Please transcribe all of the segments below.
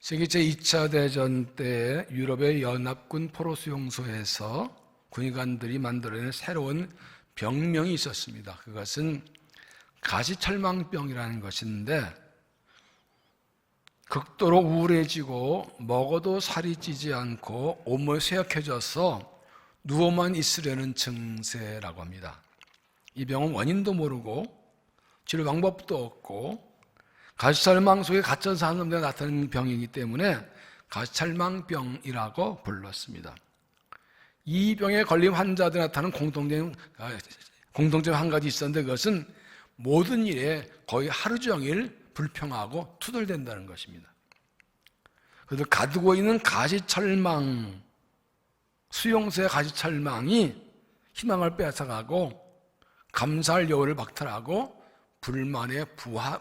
세계 제2차 대전 때 유럽의 연합군 포로 수용소에서 군의관들이 만들어낸 새로운 병명이 있었습니다. 그것은 가시철망병이라는 것인데, 극도로 우울해지고 먹어도 살이 찌지 않고 온몸이 쇠약해져서 누워만 있으려는 증세라고 합니다. 이 병은 원인도 모르고 치료 방법도 없고 가시철망 속에 갇혀서 사는 놈들에 나타나는 병이기 때문에 가시철망병이라고 불렀습니다. 이 병에 걸린 환자들에 나타나는 공통점이 한 가지 있었는데, 그것은 모든 일에 거의 하루 종일 불평하고 투덜댄다는 것입니다. 그래서 가두고 있는 가시철망, 수용소의 가시철망이 희망을 빼앗아가고 감사할 여우를 박탈하고 불만의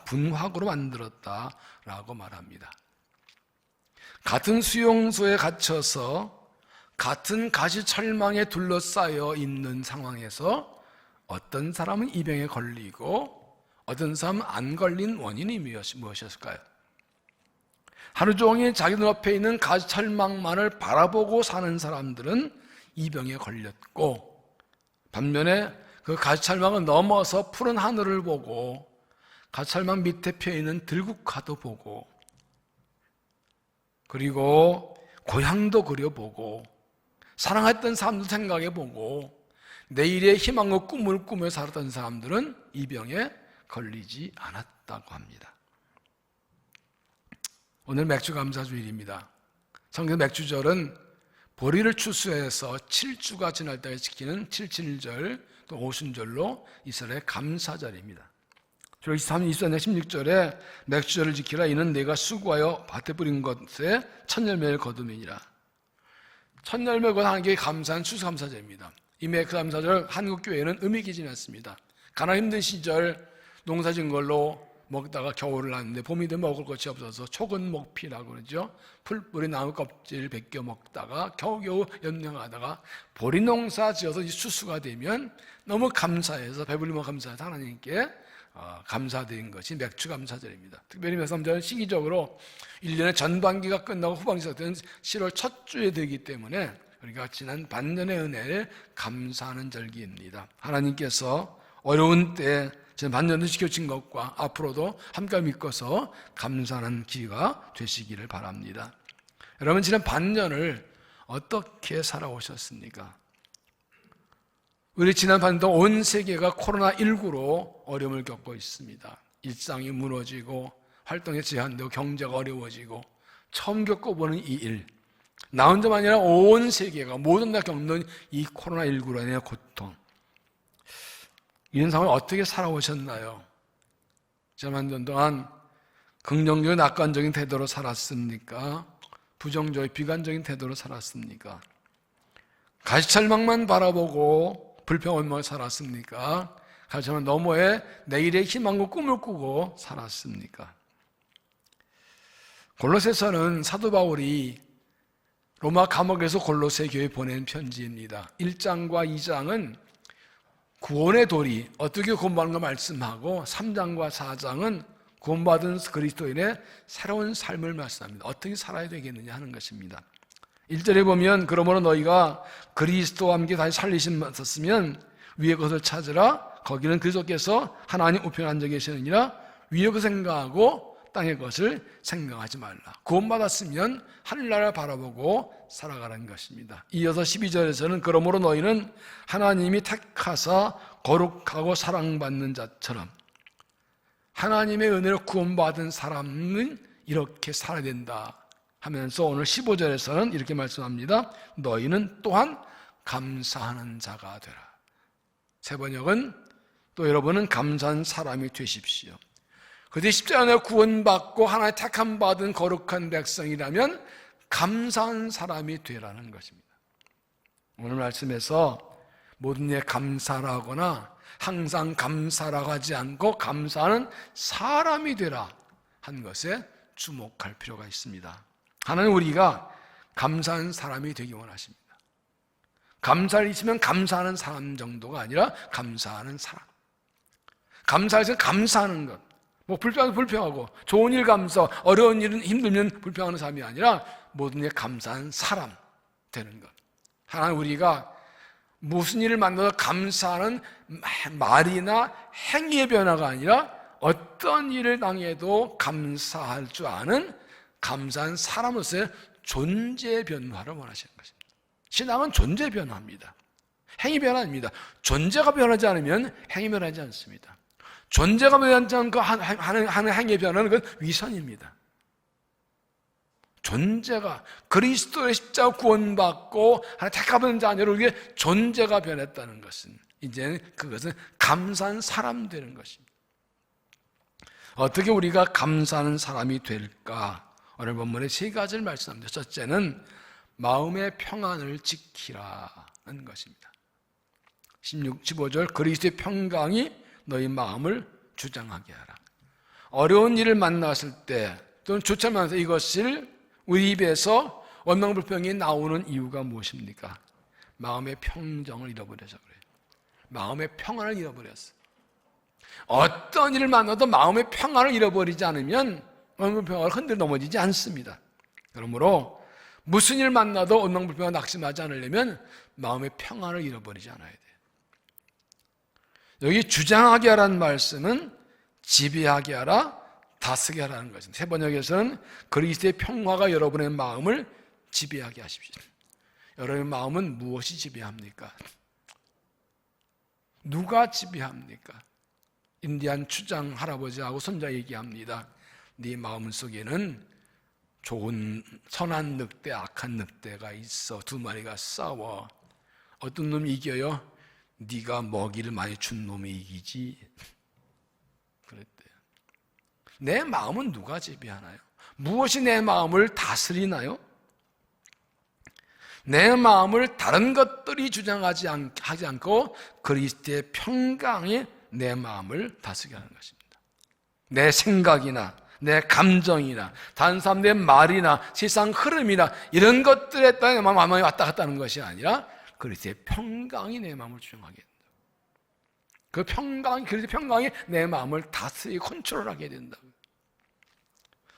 분화구로 만들었다라고 말합니다. 같은 수용소에 갇혀서 같은 가시철망에 둘러싸여 있는 상황에서 어떤 사람은 이 병에 걸리고 어떤 사람은 안 걸린 원인이 무엇이었을까요? 하루 종일 자기 눈앞에 있는 가시철망만을 바라보고 사는 사람들은 이 병에 걸렸고, 반면에 그 가시철망을 넘어서 푸른 하늘을 보고 가시철망 밑에 펴있는 들국화도 보고, 그리고 고향도 그려보고 사랑했던 사람도 생각해보고 내일의 희망과 꿈을 꾸며 살았던 사람들은 이 병에 걸리지 않았다고 합니다. 오늘 맥주감사주일입니다. 성경 맥주절은 보리를 추수해서 7주가 지날 때에 지키는 칠칠절 또 오순절로 이스라엘의 감사절입니다. 주로 23년 16절에 맥주절을 지키라. 이는 내가 수고하여 밭에 뿌린 것에 첫 열매를 거두느니라. 첫 열매를 거둔 하나님께 감사한 추수감사절입니다. 이 맥주감사절 한국교회는 의미 있게 지냈습니다. 가난 힘든 시절 농사진 걸로 먹다가 겨울을 났는데 봄이 되면 먹을 것이 없어서 초근목피라고 그러죠. 풀뿌리 나무 껍질 벗겨 먹다가 겨우겨우 연명하다가 보리 농사 지어서 추수가 되면 너무 감사해서 배불리면 감사해서 하나님께 감사드린 것이 맥주감사절입니다. 특별히 맥주감사절은 시기적으로 1년의 전반기가 끝나고 후반기가 되는 7월 첫 주에 되기 때문에 우리가 지난 반년의 은혜를 감사하는 절기입니다. 하나님께서 어려운 때 지난 반년을 지켜주신 것과 앞으로도 함께 믿고서 감사하는 기회가 되시기를 바랍니다. 여러분, 지난 반년을 어떻게 살아오셨습니까? 우리 지난 반년 온 세계가 코로나19로 어려움을 겪고 있습니다. 일상이 무너지고 활동이 제한되고 경제가 어려워지고 처음 겪어보는 이 일, 나 혼자만이 아니라 온 세계가 모든 다 겪는 이 코로나19로 인해 고통, 이런 상황을 어떻게 살아오셨나요? 지난 년 동안 긍정적인 낙관적인 태도로 살았습니까? 부정적인 비관적인 태도로 살았습니까? 가시철망만 바라보고 불평원만 살았습니까? 가시철망 너머에 내일의 희망과 꿈을 꾸고 살았습니까? 골로새서는 사도 바울이 로마 감옥에서 골로새 교회에 보낸 편지입니다. 1장과 2장은 구원의 도리, 어떻게 구원받는가 말씀하고 3장과 4장은 구원받은 그리스도인의 새로운 삶을 말씀합니다. 어떻게 살아야 되겠느냐 하는 것입니다. 1절에 보면 그러므로 너희가 그리스도와 함께 다시 살리셨으면 위의 것을 찾으라. 거기는 그리스도께서 하나님 우편에 앉아 계시느니라. 위의 것을 생각하고 땅의 것을 생각하지 말라. 구원받았으면 하늘나라를 바라보고 살아가는 것입니다. 이어서 12절에서는 그러므로 너희는 하나님이 택하사 거룩하고 사랑받는 자처럼 하나님의 은혜로 구원받은 사람은 이렇게 살아야 된다 하면서 오늘 15절에서는 이렇게 말씀합니다. 너희는 또한 감사하는 자가 되라. 새 번역은 또 여러분은 감사한 사람이 되십시오. 그들이 십자가에 구원받고 하나의 택함 받은 거룩한 백성이라면 감사한 사람이 되라는 것입니다. 오늘 말씀에서 모든 일에 감사하거나 항상 감사라고 하지 않고 감사하는 사람이 되라 한 것에 주목할 필요가 있습니다. 하나님, 우리가 감사한 사람이 되기 원하십니다. 감사를 있으면 감사하는 사람 정도가 아니라 감사하는 사람. 감사해서 감사하는 것, 뭐 불평하면 불평하고, 좋은 일 감사, 어려운 일은 힘들면 불평하는 삶이 아니라 모든 일에 감사하는 사람 되는 것. 하나님, 우리가 무슨 일을 만나도 감사하는 말이나 행위의 변화가 아니라 어떤 일을 당해도 감사할 줄 아는 감사한 사람으로서의 존재 변화를 원하시는 것입니다. 신앙은 존재 변화입니다. 행위 변화입니다. 존재가 변하지 않으면 행위 변하지 않습니다. 존재가 변하지 않고 하는 행위 변화는 그건 위선입니다. 존재가 그리스도의 십자가 구원받고 하나님 택하는 자녀를 위해 존재가 변했다는 것은 이제는 그것은 감사한 사람 되는 것입니다. 어떻게 우리가 감사하는 사람이 될까? 오늘 본문에 세 가지를 말씀합니다. 첫째는 마음의 평안을 지키라는 것입니다. 15절 그리스도의 평강이 너희 마음을 주장하게 하라. 어려운 일을 만났을 때 또는 좋지 않아서 이것을 우리 입에서 원망불평이 나오는 이유가 무엇입니까? 마음의 평정을 잃어버려서 그래요. 마음의 평안을 잃어버렸어. 어떤 일을 만나도 마음의 평안을 잃어버리지 않으면 원망불평을 흔들어 넘어지지 않습니다. 그러므로 무슨 일을 만나도 원망불평을 낙심하지 않으려면 마음의 평안을 잃어버리지 않아야 돼요. 여기 주장하게 하라는 말씀은 지배하게 하라, 다스게 하라는 것입니다. 세 번역에서는 그리스도의 평화가 여러분의 마음을 지배하게 하십시오. 여러분의 마음은 무엇이 지배합니까? 누가 지배합니까? 인디안 추장 할아버지하고 손자 얘기합니다. 네 마음 속에는 좋은 선한 늑대, 악한 늑대가 있어. 두 마리가 싸워. 어떤 놈이 이겨요? 네가 먹이를 많이 준 놈이 이기지. 그랬대요. 내 마음은 누가 지배하나요? 무엇이 내 마음을 다스리나요? 내 마음을 다른 것들이 주장하지 않고 그리스도의 평강이 내 마음을 다스리게 하는 것입니다. 내 생각이나 내 감정이나 다른 사람들의 말이나 세상 흐름이나 이런 것들에 따라 내 마음이 왔다 갔다 하는 것이 아니라 그리스도의 평강이 내 마음을 주장하게 된다. 그 평강이, 그리스도의 평강이 내 마음을 다스리고 컨트롤하게 된다.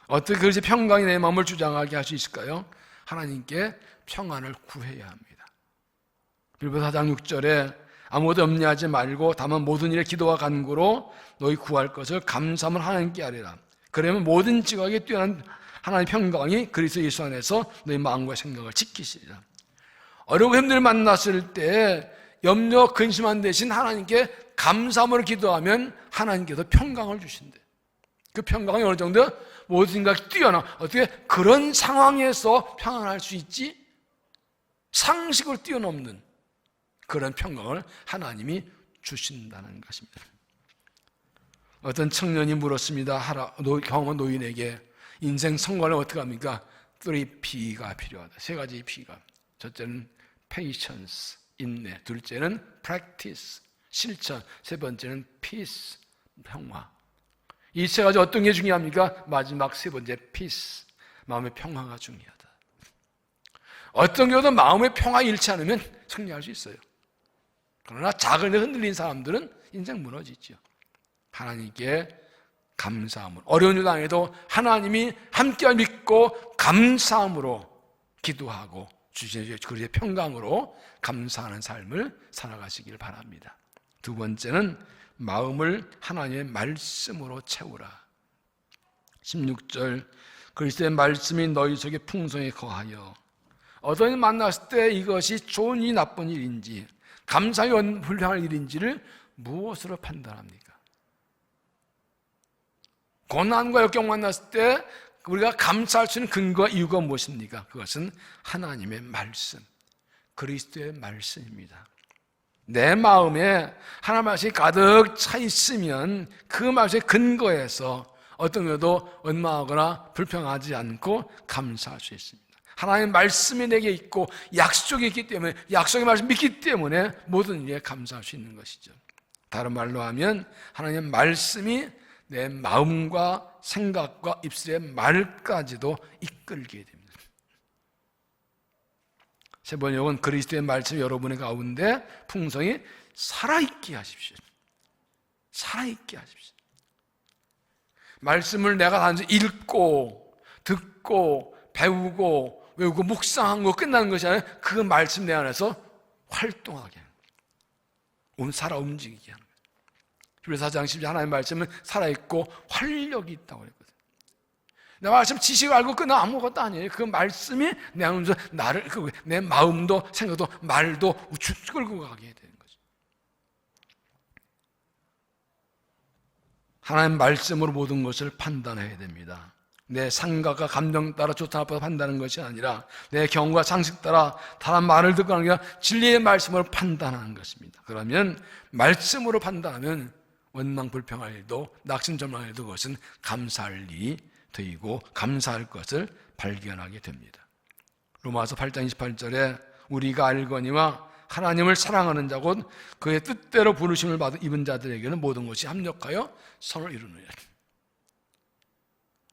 어떻게 그리스도의 평강이 내 마음을 주장하게 할 수 있을까요? 하나님께 평안을 구해야 합니다. 빌보서 4장 6절에 아무것도 염려하지 말고 다만 모든 일에 기도와 간구로 너희 구할 것을 감사함을 하나님께 아뢰라. 그러면 모든 지각에 뛰어난 하나님의 평강이 그리스도 예수 안에서 너희 마음과 생각을 지키시리라. 어려운 힘들 만났을 때 염려, 근심한 대신 하나님께 감사함으로 기도하면 하나님께서 평강을 주신대. 그 평강이 어느 정도? 모든 생각이 뛰어나. 어떻게 그런 상황에서 평안할 수 있지? 상식을 뛰어넘는 그런 평강을 하나님이 주신다는 것입니다. 어떤 청년이 물었습니다. 경험한 노인에게 인생 성공을 어떻게 합니까? 3P가 필요하다. 세 가지 P가. 첫째는 patience, 인내. 둘째는 practice, 실천. 세 번째는 peace, 평화. 이 세 가지 어떤 게 중요합니까? 마지막 세 번째 peace, 마음의 평화가 중요하다. 어떤 경우도 마음의 평화 잃지 않으면 승리할 수 있어요. 그러나 작은 데 흔들린 사람들은 인생 무너지죠. 하나님께 감사함으로, 어려운 일 당해도 하나님이 함께 믿고 감사함으로 기도하고 주시는 그리스도의 평강으로 감사하는 삶을 살아가시길 바랍니다. 두 번째는 마음을 하나님의 말씀으로 채우라. 16절 그리스도의 말씀이 너희 속에 풍성히 거하여. 어떤 일 만났을 때 이것이 좋은 일이 나쁜 일인지 감사히 불평할 일인지를 무엇으로 판단합니까? 고난과 역경 만났을 때 우리가 감사할 수 있는 근거와 이유가 무엇입니까? 그것은 하나님의 말씀, 그리스도의 말씀입니다. 내 마음에 하나님의 말씀이 가득 차 있으면 그 말씀의 근거에서 어떤 경우도 원망하거나 불평하지 않고 감사할 수 있습니다. 하나님의 말씀이 내게 있고 약속이 있기 때문에, 약속의 말씀 믿기 때문에 모든 일에 감사할 수 있는 것이죠. 다른 말로 하면 하나님의 말씀이 내 마음과 생각과 입술의 말까지도 이끌게 됩니다. 세 번역은 그리스도의 말씀이 여러분의 가운데 풍성히 살아있게 하십시오. 살아있게 하십시오. 말씀을 내가 단지 읽고 듣고 배우고 외우고 묵상한 거 끝나는 것이 아니라 그 말씀 내 안에서 활동하게 살아 움직이게 하는 거예요. 히브리서 4장 10절 하나님의 말씀은 살아있고 활력이 있다고 그랬거든요. 내 말씀 지식을 알고 끝나 아무것도 아니에요. 그 말씀이 내 안에서 내 마음도 생각도 말도 끌고 가게 되는 거죠. 하나님 말씀으로 모든 것을 판단해야 됩니다. 내 생각과 감정 따라 좋다 나쁘다 판단하는 것이 아니라 내 경험과 상식 따라 다른 말을 듣고 하는 게 아니라 진리의 말씀으로 판단하는 것입니다. 그러면 말씀으로 판단하면 원망불평할 일도 낙심전망할 일도 그것은 감사할 일이 되고 감사할 것을 발견하게 됩니다. 로마서 8장 28절에 우리가 알거니와 하나님을 사랑하는 자 곧 그의 뜻대로 부르심을 받은 입은 자들에게는 모든 것이 합력하여 선을 이루느니라.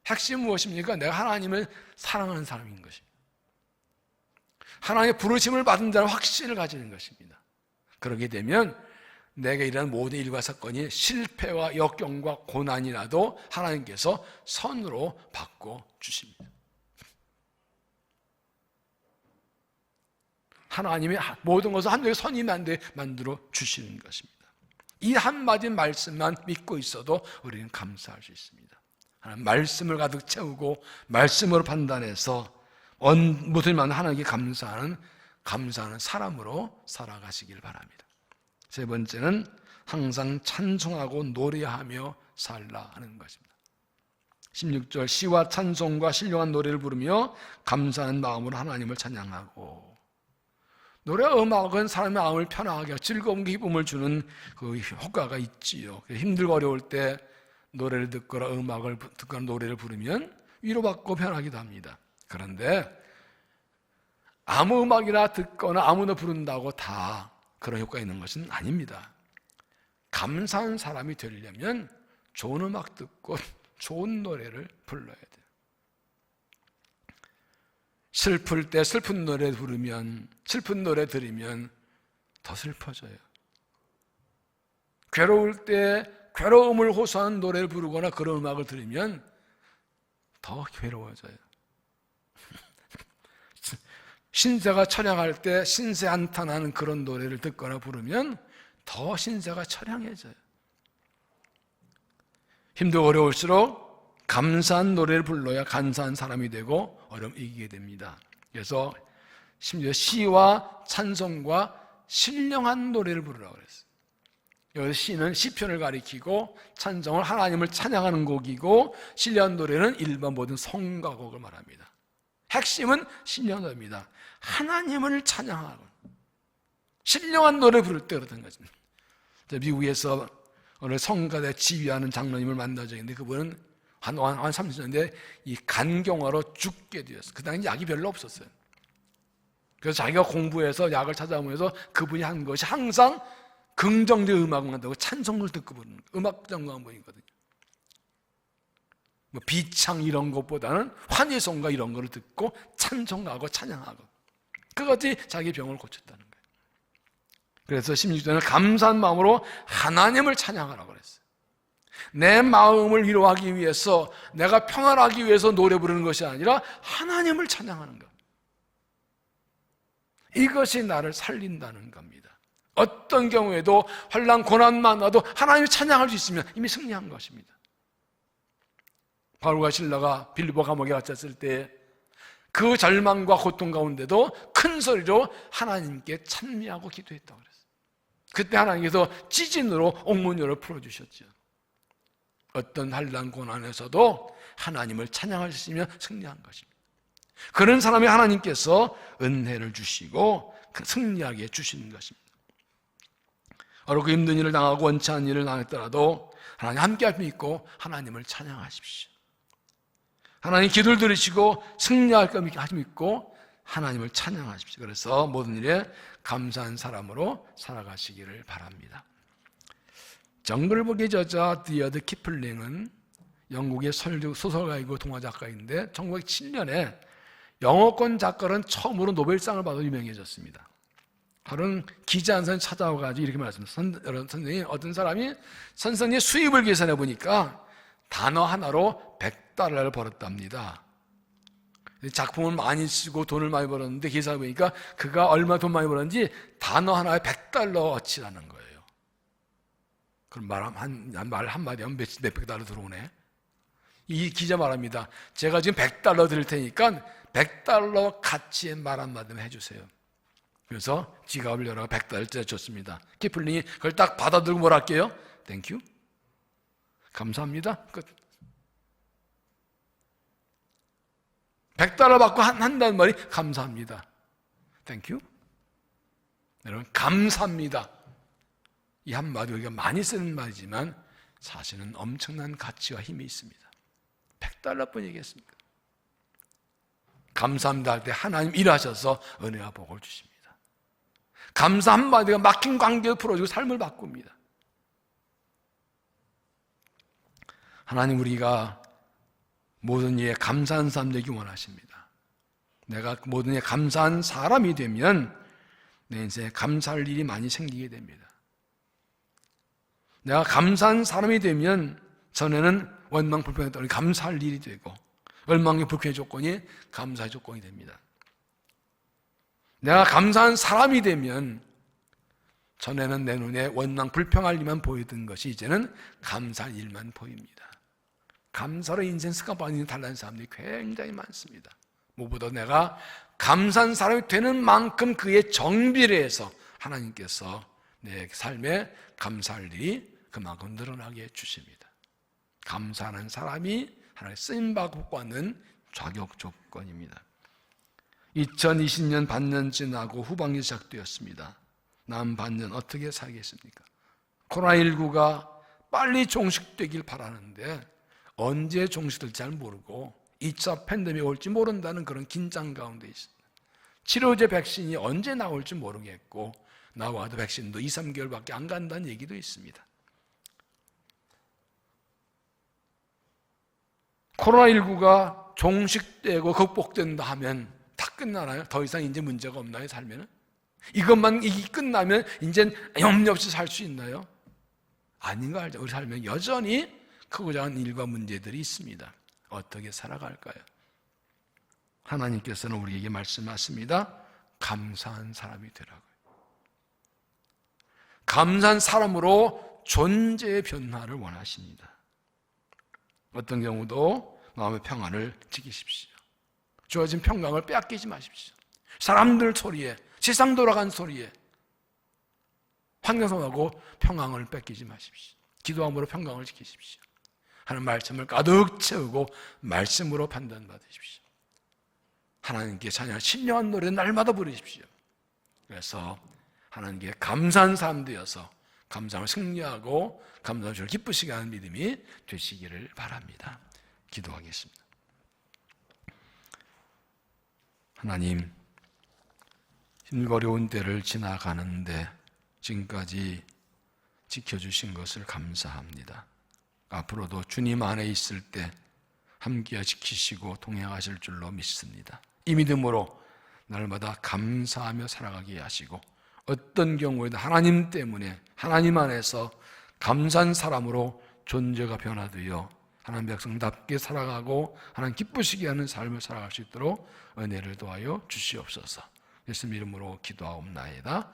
핵심 무엇입니까? 내가 하나님을 사랑하는 사람인 것입니다. 하나님의 부르심을 받은 자는 확신을 가지는 것입니다. 그렇게 되면 내게 일어난 모든 일과 사건이 실패와 역경과 고난이 나도 하나님께서 선으로 바꿔주십니다. 하나님이 모든 것을 한쪽에 선이 난데 만들어 주시는 것입니다. 이 한마디 말씀만 믿고 있어도 우리는 감사할 수 있습니다. 하나님 말씀을 가득 채우고 말씀으로 판단해서 무엇을 만나 하나님께 감사하는 사람으로 살아가시길 바랍니다. 세 번째는 항상 찬송하고 노래하며 살라 하는 것입니다. 16절 시와 찬송과 신령한 노래를 부르며 감사하는 마음으로 하나님을 찬양하고. 노래와 음악은 사람의 마음을 편하게 하고 즐거운 기쁨을 주는 그 효과가 있지요. 힘들고 어려울 때 노래를 듣거나 음악을 듣거나 노래를 부르면 위로받고 편하기도 합니다. 그런데 아무 음악이나 듣거나 아무나 부른다고 다 그런 효과가 있는 것은 아닙니다. 감사한 사람이 되려면 좋은 음악 듣고 좋은 노래를 불러야 돼요. 슬플 때 슬픈 노래 부르면, 슬픈 노래 들으면 더 슬퍼져요. 괴로울 때 괴로움을 호소하는 노래를 부르거나 그런 음악을 들으면 더 괴로워져요. 신세가 처량할 때 신세 한탄하는 그런 노래를 듣거나 부르면 더 신세가 처량해져요. 힘들고 어려울수록 감사한 노래를 불러야 감사한 사람이 되고 어려움 이기게 됩니다. 그래서 심지어 시와 찬송과 신령한 노래를 부르라고 그랬어요. 여기서 시는 시편을 가리키고 찬송은 하나님을 찬양하는 곡이고 신령한 노래는 일반 모든 성가곡을 말합니다. 핵심은 신령한 노래입니다. 하나님을 찬양하고 신령한 노래 부를 때 그렇다는 거죠. 미국에서 어느 성가대 지휘하는 장로님을 만난 적이 있는데 그분은 한 30년대 이 간경화로 죽게 되었어요. 그 당시 약이 별로 없었어요. 그래서 자기가 공부해서 약을 찾아오면서 그분이 한 것이 항상 긍정적 음악을 한다고 찬송을 듣고 부르는 거예요. 음악 전공한 분이거든요. 뭐 비창 이런 것보다는 환희송가 이런 거를 듣고 찬송하고 찬양하고 그것이 자기 병을 고쳤다는 거예요. 그래서 16절에는 감사한 마음으로 하나님을 찬양하라고 그랬어요. 내 마음을 위로하기 위해서 내가 평안하기 위해서 노래 부르는 것이 아니라 하나님을 찬양하는 것. 이것이 나를 살린다는 겁니다. 어떤 경우에도 환난 고난만 와도 하나님을 찬양할 수 있으면 이미 승리한 것입니다. 바울과 실라가 빌립보 감옥에 갇혔을 때 그 절망과 고통 가운데도 큰 소리로 하나님께 찬미하고 기도했다고 그랬어요. 그때 하나님께서 지진으로 옥문열을 풀어주셨죠. 어떤 환난 고난에서도 하나님을 찬양할 수 있으면 승리한 것입니다. 그런 사람이 하나님께서 은혜를 주시고 승리하게 해주시는 것입니다. 어렵고 힘든 일을 당하고 원치 않은 일을 당했더라도 하나님 함께 할 수 있고 하나님을 찬양하십시오. 하나님 기도를 들으시고 승리할 것 믿고 하나님을 찬양하십시오. 그래서 모든 일에 감사한 사람으로 살아가시기를 바랍니다. 정글북의 저자 디어드 키플링은 영국의 소설가이고 동화작가인데 1907년에 영어권 작가는 처음으로 노벨상을 받아 유명해졌습니다. 다른 기자 한 사람이 찾아와가지고 이렇게 말했습니다. 선생님, 어떤 사람이 선생님 수입을 계산해 보니까 단어 하나로 100달러를 벌었답니다. 작품을 많이 쓰고 돈을 많이 벌었는데 계산해 보니까 그가 얼마 돈 많이 벌었는지 단어 하나에 100달러어치라는 거예요. 그럼 말 한마디 하면 몇백 달러 들어오네. 이 기자 말합니다. 제가 지금 100달러 드릴 테니까 100달러 가치의 말 한마디만 해주세요. 그래서 지갑을 열어 100달러짜리 줬습니다. 키플링이 그걸 딱 받아들고 뭘 할게요? 땡큐. 감사합니다. 끝. 100달러 받고 한다는 말이 감사합니다. 땡큐. 여러분, 감사합니다. 이 한마디 우리가 많이 쓰는 말이지만 사실은 엄청난 가치와 힘이 있습니다. 100달러뿐 얘기했습니까? 감사합니다 할 때 하나님 일하셔서 은혜와 복을 주십니다. 감사 한마디가 막힌 관계를 풀어주고 삶을 바꿉니다. 하나님 우리가 모든 일에 감사한 사람 되기 원하십니다. 내가 모든 일에 감사한 사람이 되면 내 인생에 감사할 일이 많이 생기게 됩니다. 내가 감사한 사람이 되면 전에는 원망 불평했더니 감사할 일이 되고 열망의 불쾌의 조건이 감사의 조건이 됩니다. 내가 감사한 사람이 되면 전에는 내 눈에 원망 불평할 일만 보이던 것이 이제는 감사할 일만 보입니다. 감사로 인생 습관 빠지는 달라진 사람들이 굉장히 많습니다. 무엇보다 내가 감사한 사람이 되는 만큼 그의 정비를 해서 하나님께서 내 삶에 감사할 일이 그만큼 늘어나게 해주십니다. 감사하는 사람이 하나님의 쓰임받고 받는 자격 조건입니다. 2020년 반년 지나고 후반기 시작되었습니다. 남은 반년 어떻게 살겠습니까? 코로나19가 빨리 종식되길 바라는데 언제 종식될지 잘 모르고 2차 팬데믹이 올지 모른다는 그런 긴장 가운데 있습니다. 치료제 백신이 언제 나올지 모르겠고 나와도 백신도 2, 3개월밖에 안 간다는 얘기도 있습니다. 코로나19가 종식되고 극복된다 하면 다 끝나나요? 더 이상 이제 문제가 없나요? 살면은? 이것만 끝나면 이제 염려 없이 살 수 있나요? 아닌 거 알죠? 우리 살면 여전히 크고 작은 일과 문제들이 있습니다. 어떻게 살아갈까요? 하나님께서는 우리에게 말씀하십니다. 감사한 사람이 되라고요. 감사한 사람으로 존재의 변화를 원하십니다. 어떤 경우도 마음의 평안을 지키십시오. 주어진 평강을 빼앗기지 마십시오. 사람들 소리에, 세상 돌아간 소리에 환경성하고 평강을 뺏기지 마십시오. 기도함으로 평강을 지키십시오. 하는 말씀을 가득 채우고 말씀으로 판단받으십시오. 하나님께 찬양할 신령한 노래 날마다 부르십시오. 그래서 하나님께 감사한 사람 되어서 감사함을 승리하고 감사함을 주를 기쁘시게 하는 믿음이 되시기를 바랍니다. 기도하겠습니다. 하나님, 힘겨운 때를 지나가는데 지금까지 지켜주신 것을 감사합니다. 앞으로도 주님 안에 있을 때 함께 지키시고 동행하실 줄로 믿습니다. 이 믿음으로 날마다 감사하며 살아가게 하시고 어떤 경우에도 하나님 때문에 하나님 안에서 감사한 사람으로 존재가 변화되어 하나님 백성답게 살아가고 하나님 기쁘시게 하는 삶을 살아갈 수 있도록 은혜를 도하여 주시옵소서. 예수님 이름으로 기도하옵나이다.